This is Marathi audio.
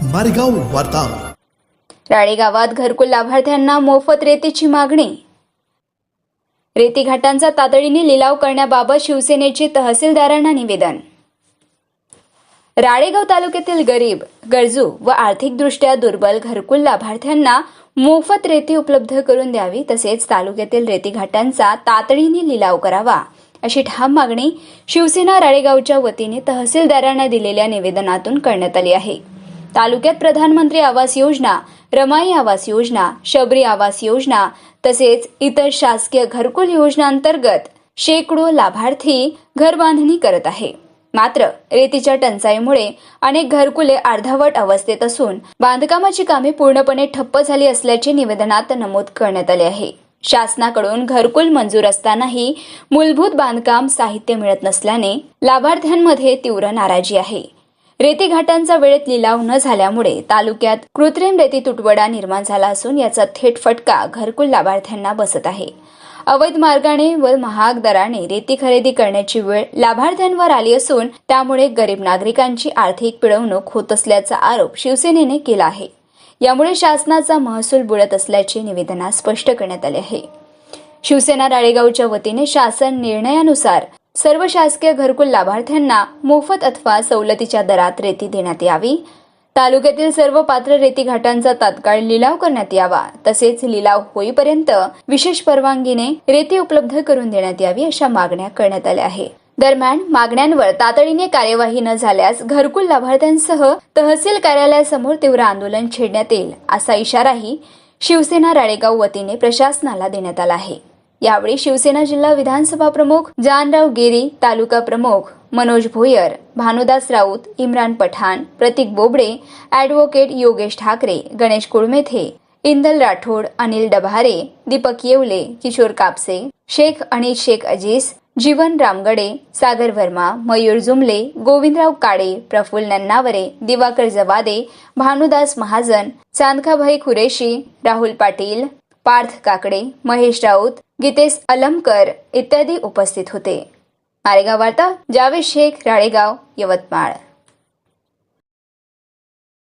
मारेगाव वार्ता। राळेगावात घरकुल लाभार्थ्यांना मोफत रेतीची मागणी। रेती घाटांचा तातडीने लिलाव करण्याबाबत शिवसेनेचे तहसीलदारांना निवेदन। राळेगाव तालुक्यातील गरीब, गरजू व आर्थिकदृष्ट्या दुर्बल घरकुल लाभार्थ्यांना मोफत रेती उपलब्ध करून द्यावी, तसेच तालुक्यातील रेती घाटांचा तातडीने लिलाव करावा, अशी ठाम मागणी शिवसेना राळेगावच्या वतीने तहसीलदारांना दिलेल्या निवेदनातून करण्यात आली आहे। तालुक्यात प्रधानमंत्री आवास योजना, रमाई आवास योजना, शबरी आवास योजना तसेच इतर शासकीय घरकुल योजनांतर्गत शेकडो लाभार्थी घर बांधणी करत आहे। मात्र रेतीच्या टंचाईमुळे अनेक घरकुले अर्धवट अवस्थेत असून बांधकामाची कामे पूर्णपणे ठप्प झाली असल्याचे निवेदनात नमूद करण्यात आले आहे। शासनाकडून घरकुल मंजूर असतानाही मूलभूत बांधकाम साहित्य मिळत नसल्याने लाभार्थ्यांमध्ये तीव्र नाराजी आहे। रेती घाटांचा वेळेत लिलाव न झाल्यामुळे तालुक्यात कृत्रिम रेती तुटवडा निर्माण झाला असून याचा थेट फटका घरकुल लाभार्थ्यांना बसत आहे। अवैध मार्गाने व महाग दराने रेती खरेदी करण्याची वेळ लाभार्थ्यांवर आली असून त्यामुळे गरीब नागरिकांची आर्थिक पिळवणूक होत असल्याचा आरोप शिवसेनेने केला आहे। यामुळे शासनाचा महसूल बुडत असल्याचे निवेदनात स्पष्ट करण्यात आले आहे। शिवसेना राळेगावच्या वतीने शासन निर्णयानुसार सर्व शासकीय घरकुल लाभार्थ्यांना मोफत अथवा सवलतीच्या दरात रेती देण्यात यावी, तालुक्यातील सर्व पात्र रेती घाटांचा तात्काळ लिलाव करण्यात यावा, तसेच लिलाव होईपर्यंत विशेष परवानगीने रेती उपलब्ध करून देण्यात यावी, अशा मागण्या करण्यात आल्या आहे। दरम्यान मागण्यांवर तातडीने कार्यवाही न झाल्यास घरकुल लाभार्थ्यांसह तहसील कार्यालयासमोर तीव्र आंदोलन छेडण्यात येईल, असा इशाराही शिवसेना राळेगाव वतीने प्रशासनाला देण्यात आला आहे। यावेळी शिवसेना जिल्हा विधानसभा प्रमुख जानराव गिरी, तालुका प्रमुख मनोज भोयर, भानुदास राऊत, इम्रान पठाण, प्रतीक बोबडे, ॲडव्होकेट योगेश ठाकरे, गणेश कुळमेथे, इंदल राठोड, अनिल डभारे, दीपक येवले, किशोर कापसे, शेख अनिल शेख अजीज, जीवन रामगडे, सागर वर्मा, मयूर जुमले, गोविंदराव काळे, प्रफुल्ल नन्नावरे, दिवाकर जवादे, भानुदास महाजन, चांदखाभाई कुरेशी, राहुल पाटील, पार्थ काकडे, महेश राऊत, गीतेश अलमकर इत्यादी उपस्थित होते। मारेगाव वार्ता, जावेद शेख, राळेगाव, यवतमाळ।